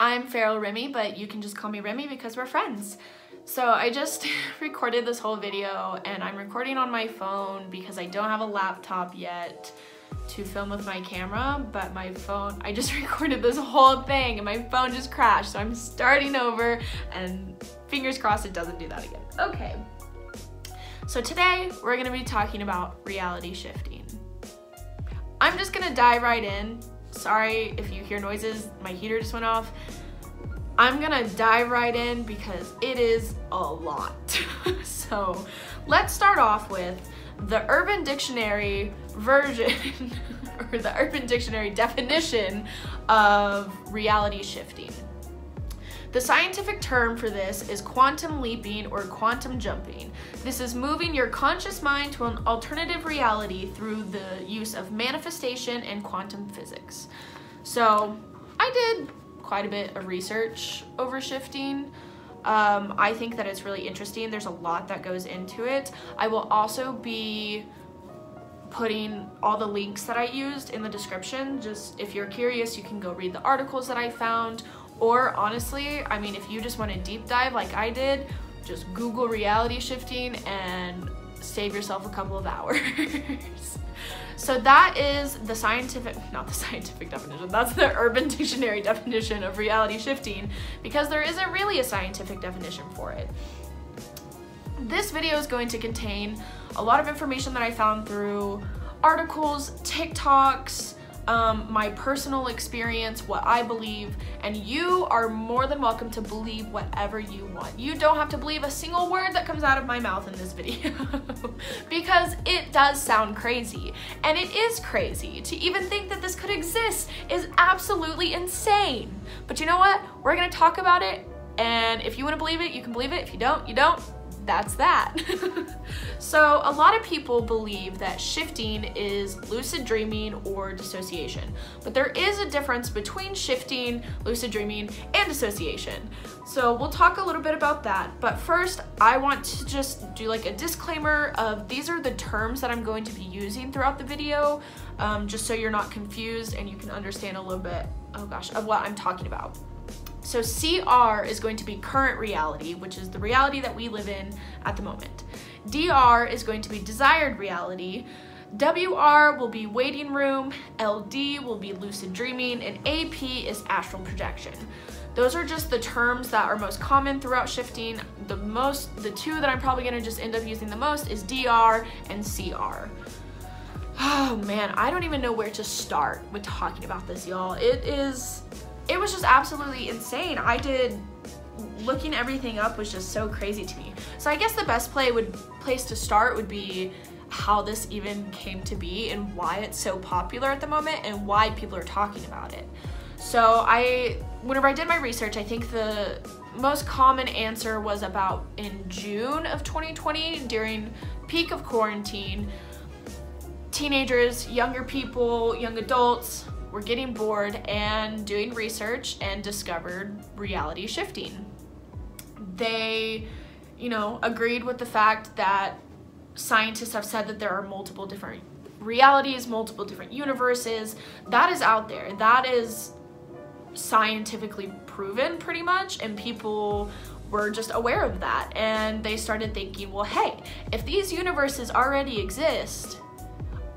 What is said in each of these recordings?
I'm Feral Remy, but you can just call me Remy because we're friends. So I just recorded this whole video and I'm recording on my phone because I don't have a laptop yet to film with my camera, but my phone, I just recorded this whole thing and my phone just crashed. So I'm starting over and fingers crossed it doesn't do that again. Okay, so today we're gonna be talking about reality shifting. I'm just gonna dive right in. Sorry if you hear noises, my heater just went off. I'm gonna dive right in because it is a lot. So let's start off with the Urban Dictionary version, or the Urban Dictionary definition of reality shifting. The scientific term for this is quantum leaping or quantum jumping. This is moving your conscious mind to an alternative reality through the use of manifestation and quantum physics. So I did quite a bit of research over shifting. I think that it's really interesting. There's a lot that goes into it. I will also be putting all the links that I used in the description. Just if you're curious, you can go read the articles that I found. Or honestly, I mean, if you just want to deep dive like I did, just Google reality shifting and save yourself a couple of hours. So that is the scientific, not the scientific definition, that's the Urban Dictionary definition of reality shifting, because there isn't really a scientific definition for it. This video is going to contain a lot of information that I found through articles, TikToks, my personal experience, what I believe, and you are more than welcome to believe whatever you want. You don't have to believe a single word that comes out of my mouth in this video because it does sound crazy, and it is crazy. To even think that this could exist is absolutely insane. But you know what? We're gonna talk about it, and if you want to believe it, you can believe it. If you don't, you don't. That's that. So a lot of people believe that shifting is lucid dreaming or dissociation, but there is a difference between shifting, lucid dreaming, and dissociation. So we'll talk a little bit about that, but first I want to just do like a disclaimer of these are the terms that I'm going to be using throughout the video, just so you're not confused and you can understand a little bit, oh gosh, of what I'm talking about. So CR is going to be current reality, which is the reality that we live in at the moment. DR is going to be desired reality. WR will be waiting room. LD will be lucid dreaming, and AP is astral projection. Those are just the terms that are most common throughout shifting. The two that I'm probably gonna just end up using the most is DR and CR. Oh man, I don't even know where to start with talking about this, y'all. It was just absolutely insane. Looking everything up was just so crazy to me. So I guess the best place to start would be how this even came to be and why it's so popular at the moment and why people are talking about it. So whenever I did my research, I think the most common answer was about in June of 2020 during peak of quarantine. Teenagers, younger people, young adults, were getting bored and doing research and discovered reality shifting. They, agreed with the fact that scientists have said that there are multiple different realities, multiple different universes. That is out there. That is scientifically proven pretty much, and people were just aware of that. And they started thinking, well, hey, if these universes already exist,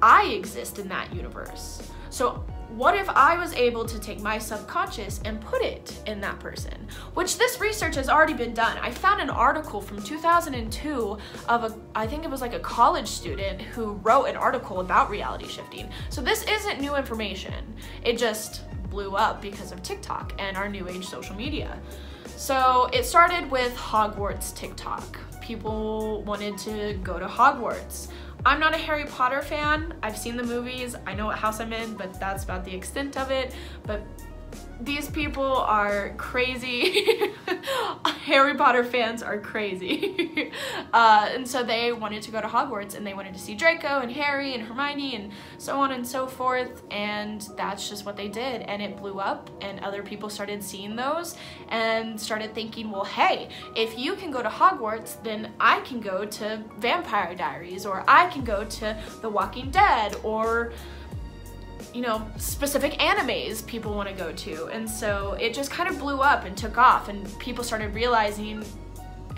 I exist in that universe. So what if I was able to take my subconscious and put it in that person? Which this research has already been done. I found an article from 2002 of I think it was like a college student who wrote an article about reality shifting. So this isn't new information. It just blew up because of TikTok and our new age social media. So it started with Hogwarts TikTok. People wanted to go to Hogwarts. I'm not a Harry Potter fan. I've seen the movies. I know what house I'm in, but that's about the extent of it. But these people are crazy. Harry Potter fans are crazy. And so they wanted to go to Hogwarts and they wanted to see Draco and Harry and Hermione and so on and so forth. And that's just what they did. And it blew up and other people started seeing those and started thinking, well, hey, if you can go to Hogwarts, then I can go to Vampire Diaries, or I can go to The Walking Dead, or you know, specific animes people want to go to. And so it just kind of blew up and took off, and people started realizing,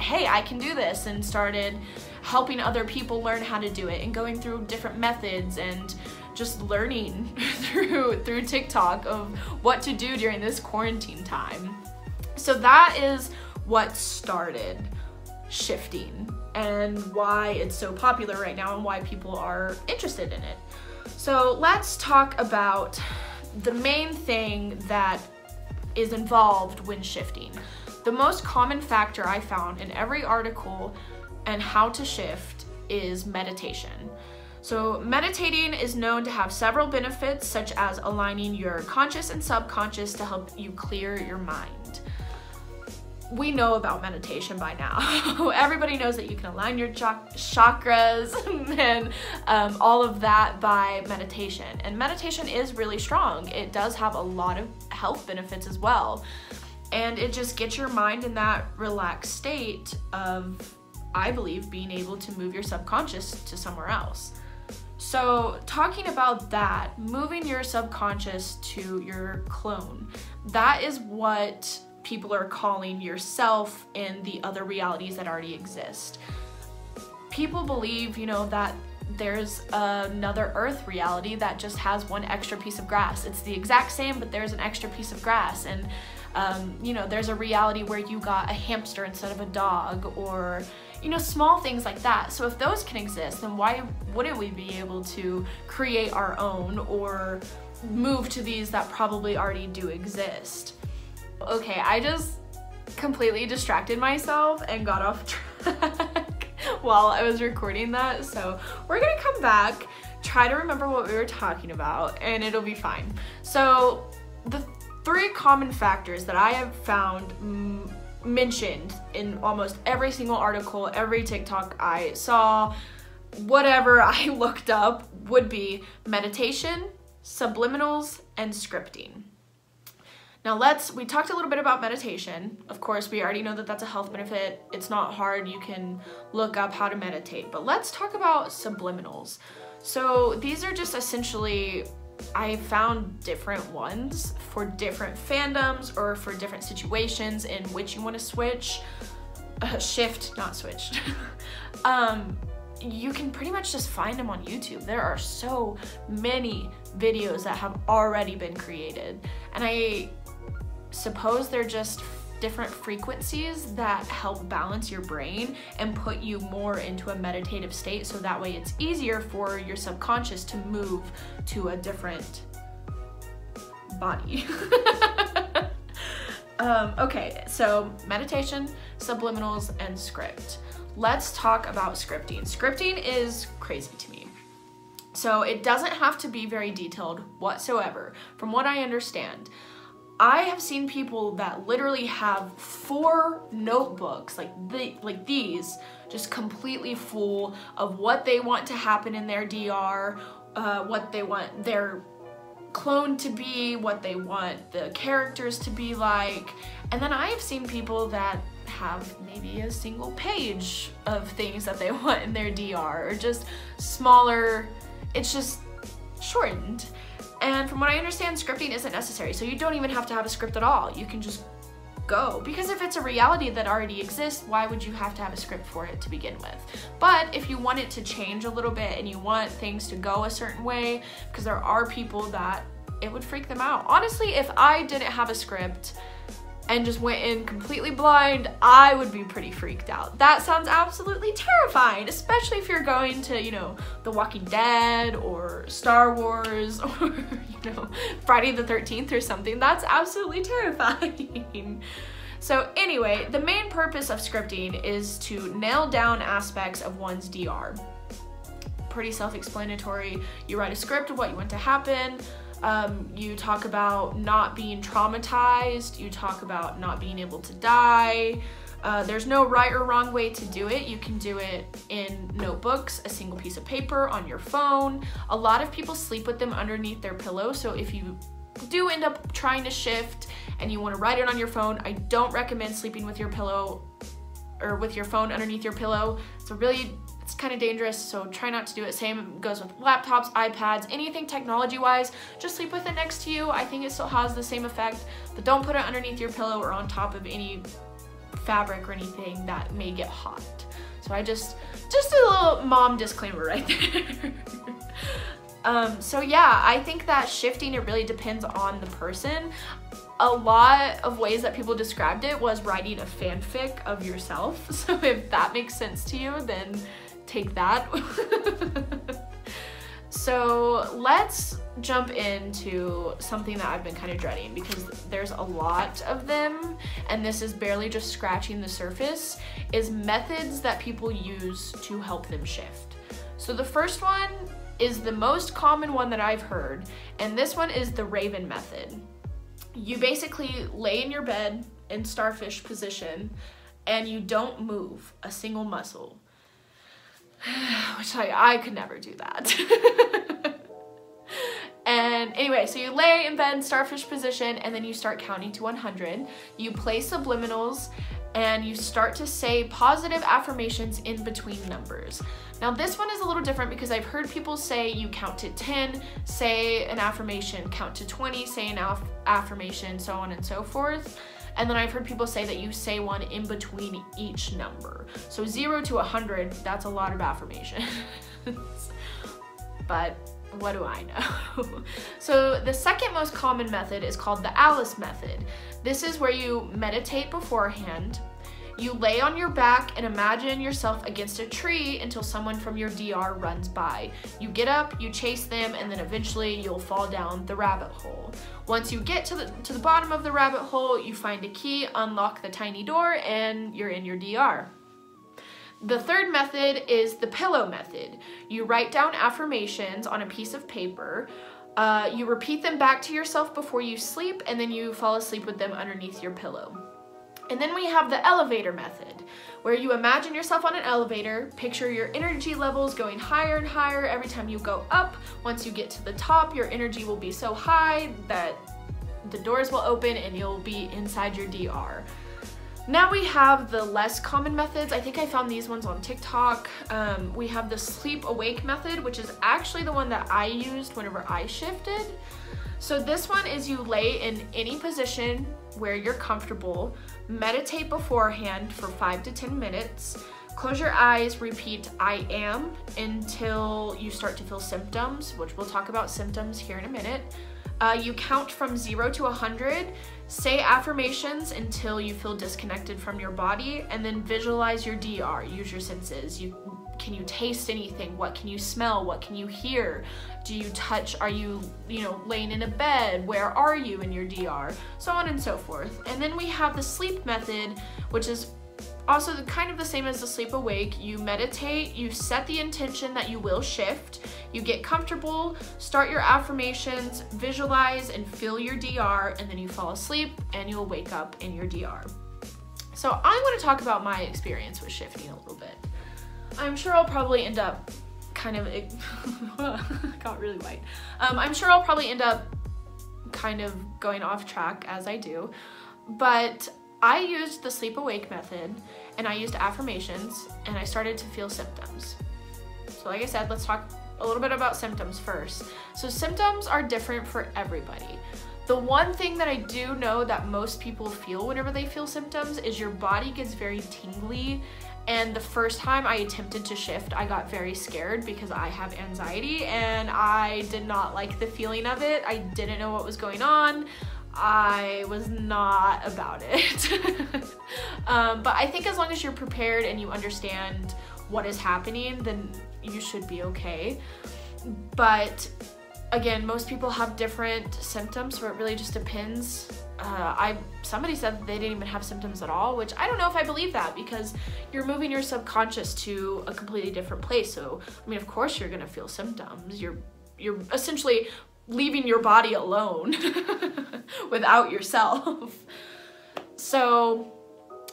hey, I can do this, and started helping other people learn how to do it and going through different methods and just learning through TikTok of what to do during this quarantine time. So that is what started shifting and why it's so popular right now and why people are interested in it. So let's talk about the main thing that is involved when shifting. The most common factor I found in every article and how to shift is meditation. So meditating is known to have several benefits, such as aligning your conscious and subconscious to help you clear your mind. We know about meditation by now. Everybody knows that you can align your chakras and all of that by meditation. And meditation is really strong. It does have a lot of health benefits as well. And it just gets your mind in that relaxed state of, I believe, being able to move your subconscious to somewhere else. So talking about that, moving your subconscious to your clone, that is what people are calling yourself in the other realities that already exist. People believe, you know, that there's another Earth reality that just has one extra piece of grass. It's the exact same, but there's an extra piece of grass. And you know, there's a reality where you got a hamster instead of a dog, or, you know, small things like that. So if those can exist, then why wouldn't we be able to create our own or move to these that probably already do exist? Okay, I just completely distracted myself and got off track while I was recording that. So we're gonna come back, try to remember what we were talking about, and it'll be fine. So the 3 common factors that I have found mentioned in almost every single article, every TikTok I saw, whatever I looked up, would be meditation, subliminals, and scripting. Now we talked a little bit about meditation. Of course, we already know that that's a health benefit. It's not hard, you can look up how to meditate, but let's talk about subliminals. So these are just essentially, I found different ones for different fandoms or for different situations in which you want to shift, not switch. You can pretty much just find them on YouTube. There are so many videos that have already been created, and I suppose they're just different frequencies that help balance your brain and put you more into a meditative state, so that way it's easier for your subconscious to move to a different body. Okay, so meditation, subliminals, and script. Let's talk about scripting. Scripting is crazy to me. So it doesn't have to be very detailed whatsoever. From what I understand, I have seen people that literally have 4 notebooks like these, just completely full of what they want to happen in their DR, what they want their clone to be, what they want the characters to be like. And then I have seen people that have maybe a single page of things that they want in their DR, or just smaller, it's just shortened. And from what I understand, scripting isn't necessary, so you don't even have to have a script at all. You can just go, because if it's a reality that already exists, why would you have to have a script for it to begin with? But if you want it to change a little bit and you want things to go a certain way, because there are people that it would freak them out. Honestly, if I didn't have a script and just went in completely blind, I would be pretty freaked out. That sounds absolutely terrifying, especially if you're going to, you know, The Walking Dead or Star Wars or, you know, Friday the 13th or something. That's absolutely terrifying. So anyway, the main purpose of scripting is to nail down aspects of one's DR. Pretty self-explanatory. You write a script of what you want to happen. You talk about not being traumatized, you talk about not being able to die. There's no right or wrong way to do it. You can do it in notebooks, a single piece of paper, on your phone. A lot of people sleep with them underneath their pillow, so if you do end up trying to shift and you want to write it on your phone, I don't recommend sleeping with your pillow or with your phone underneath your pillow. It's a really it's kind of dangerous, so try not to do it. Same goes with laptops, iPads, anything technology-wise. Just sleep with it next to you. I think it still has the same effect, but don't put it underneath your pillow or on top of any fabric or anything that may get hot. So I just a little mom disclaimer right there. So yeah, I think that shifting, it really depends on the person. A lot of ways that people described it was writing a fanfic of yourself. So if that makes sense to you, then take that. So let's jump into something that I've been kind of dreading, because there's a lot of them and this is barely just scratching the surface, is methods that people use to help them shift. So the first one is the most common one that I've heard, and this one is the Raven method. You basically lay in your bed in starfish position and you don't move a single muscle. Which I could never do that. And anyway, so you lay in bed in starfish position and then you start counting to 100. You play subliminals and you start to say positive affirmations in between numbers. Now this one is a little different because I've heard people say you count to 10, say an affirmation, count to 20, say an affirmation, so on and so forth. And then I've heard people say that you say one in between each number. So 0 to 100, that's a lot of affirmations. But what do I know? So the second most common method is called the Alice method. This is where you meditate beforehand. You lay on your back and imagine yourself against a tree until someone from your DR runs by. You get up, you chase them, and then eventually you'll fall down the rabbit hole. Once you get to the bottom of the rabbit hole, you find a key, unlock the tiny door, and you're in your DR. The third method is the pillow method. You write down affirmations on a piece of paper. You repeat them back to yourself before you sleep, and then you fall asleep with them underneath your pillow. And then we have the elevator method, where you imagine yourself on an elevator, picture your energy levels going higher and higher every time you go up. Once you get to the top, your energy will be so high that the doors will open and you'll be inside your DR. Now we have the less common methods. I think I found these ones on TikTok. We have the sleep awake method, which is actually the one that I used whenever I shifted. So this one is you lay in any position where you're comfortable, meditate beforehand for 5 to 10 minutes, close your eyes, repeat I am until you start to feel symptoms, which we'll talk about symptoms here in a minute. You count from 0 to 100, say affirmations until you feel disconnected from your body, and then visualize your DR, use your senses. Can you taste anything? What can you smell? What can you hear? Do you touch? Are you laying in a bed? Where are you in your DR? So on and so forth. And then we have the sleep method, which is also kind of the same as the sleep awake. You meditate, you set the intention that you will shift, you get comfortable, start your affirmations, visualize and feel your DR, and then you fall asleep and you'll wake up in your DR. So I want to talk about my experience with shifting a little bit. I'm sure I'll probably end up kind of, got really white. I'm sure I'll probably end up kind of going off track as I do, but I used the sleep awake method and I used affirmations and I started to feel symptoms. So like I said, let's talk a little bit about symptoms first. So symptoms are different for everybody. The one thing that I do know that most people feel whenever they feel symptoms is your body gets very tingly. And the first time I attempted to shift, I got very scared because I have anxiety and I did not like the feeling of it. I didn't know what was going on. I was not about it. But I think as long as you're prepared and you understand what is happening, then you should be okay. But again, most people have different symptoms, so it really just depends. Somebody said that they didn't even have symptoms at all, which I don't know if I believe that, because you're moving your subconscious to a completely different place. So, I mean, of course you're gonna feel symptoms. You're essentially leaving your body alone without yourself. So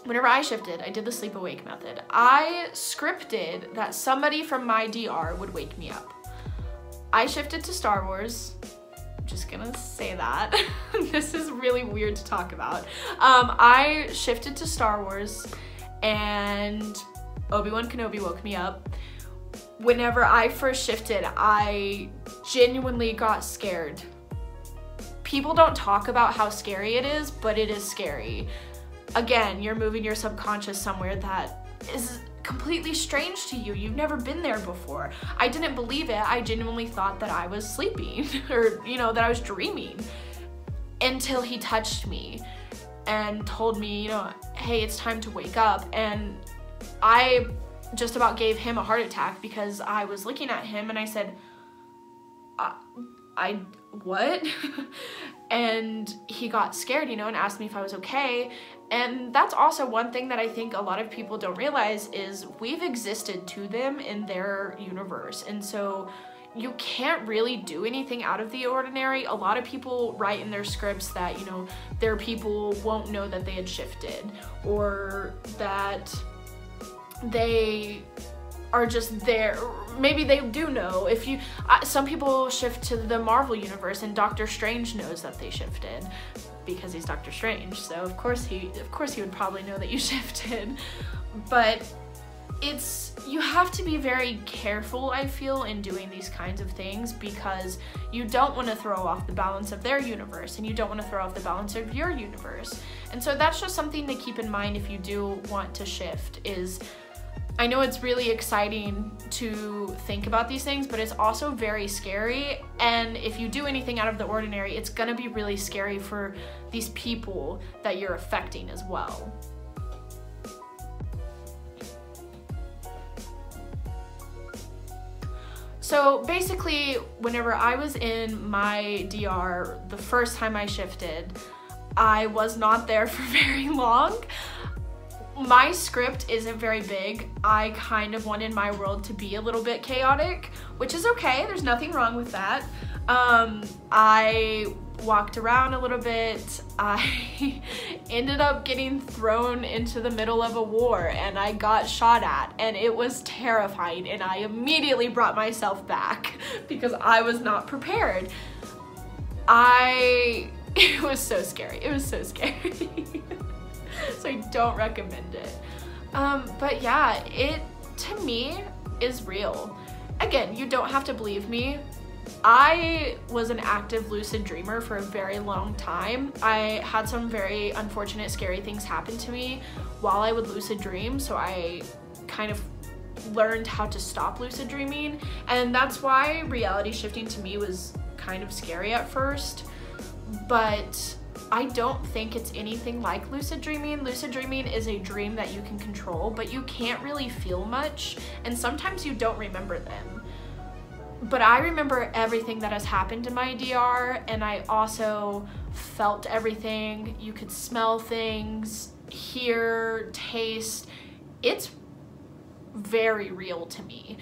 whenever I shifted, I did the sleep awake method. I scripted that somebody from my DR would wake me up. I shifted to Star Wars. I'm just gonna say that. This is really weird to talk about. I shifted to Star Wars and Obi-Wan Kenobi woke me up. whenever I first shifted, I genuinely got scared. People don't talk about how scary it is, but it is scary. Again, you're moving your subconscious somewhere that is completely strange to you. You've never been there before. I didn't believe it. I genuinely thought that I was sleeping or, you know, that I was dreaming until he touched me and told me, you know, hey, it's time to wake up. And I just about gave him a heart attack because I was looking at him and I said, what? And he got scared, you know, and asked me if I was okay. And that's also one thing that I think a lot of people don't realize is we've existed to them in their universe. And so you can't really do anything out of the ordinary. A lot of people write in their scripts that, you know, their people won't know that they had shifted, or that they are just there. Maybe they do know. If you, some people shift to the Marvel universe, and Doctor Strange knows that they shifted because he's Doctor Strange. So of course he would probably know that you shifted. But you have to be very careful, I feel, in doing these kinds of things, because you don't want to throw off the balance of their universe, and you don't want to throw off the balance of your universe. And so that's just something to keep in mind if you do want to shift. Is, I know it's really exciting to think about these things, but it's also very scary. And if you do anything out of the ordinary, it's gonna be really scary for these people that you're affecting as well. So basically, whenever I was in my DR, the first time I shifted, I was not there for very long. My script isn't very big. I kind of wanted my world to be a little bit chaotic, which is okay. There's nothing wrong with that. I walked around a little bit. I ended up getting thrown into the middle of a war, and I got shot at, and it was terrifying, and I immediately brought myself back because I was not prepared. It was so scary. It was so scary. So I don't recommend it. But yeah, it, to me, is real. Again, you don't have to believe me. I was an active lucid dreamer for a very long time. I had some very unfortunate, scary things happen to me while I would lucid dream, so I kind of learned how to stop lucid dreaming, and that's why reality shifting to me was kind of scary at first. But I don't think it's anything like lucid dreaming. Lucid dreaming is a dream that you can control, but you can't really feel much, and sometimes you don't remember them. But I remember everything that has happened in my DR, and I also felt everything. You could smell things, hear, taste. It's very real to me.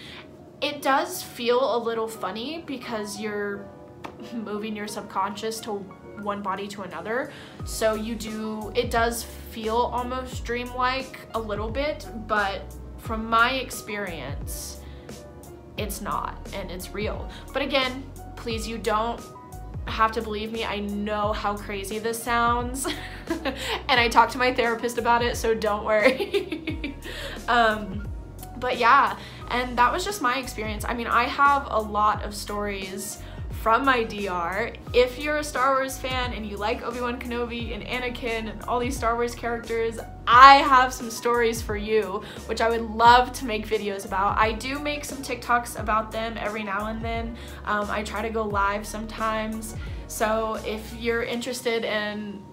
It does feel a little funny because you're moving your subconscious to one body to another, so it does feel almost dreamlike a little bit, but from my experience, it's not, and it's real. But again, please, you don't have to believe me. I know how crazy this sounds and I talked to my therapist about it, so don't worry. But yeah, and that was just my experience. I mean, I have a lot of stories from my DR. If you're a Star Wars fan and you like Obi-Wan Kenobi and Anakin and all these Star Wars characters, I have some stories for you, which I would love to make videos about. I do make some TikToks about them every now and then. I try to go live sometimes. So if you're interested in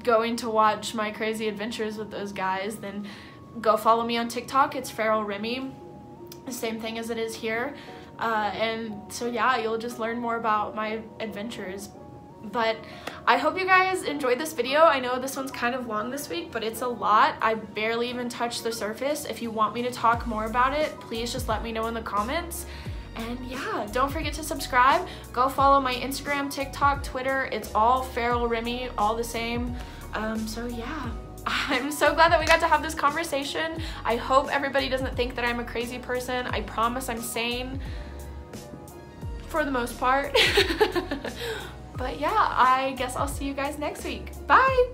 going to watch my crazy adventures with those guys, then go follow me on TikTok. It's Feral Remy, the same thing as it is here. And so yeah, you'll just learn more about my adventures. But I hope you guys enjoyed this video. I know this one's kind of long this week, but it's a lot. I barely even touched the surface. If you want me to talk more about it, please just let me know in the comments. And yeah, don't forget to subscribe. Go follow my Instagram, TikTok, Twitter. It's all Feral Remy, all the same. So yeah. I'm so glad that we got to have this conversation. I hope everybody doesn't think that I'm a crazy person. I promise I'm sane for the most part. But yeah, I guess I'll see you guys next week. Bye!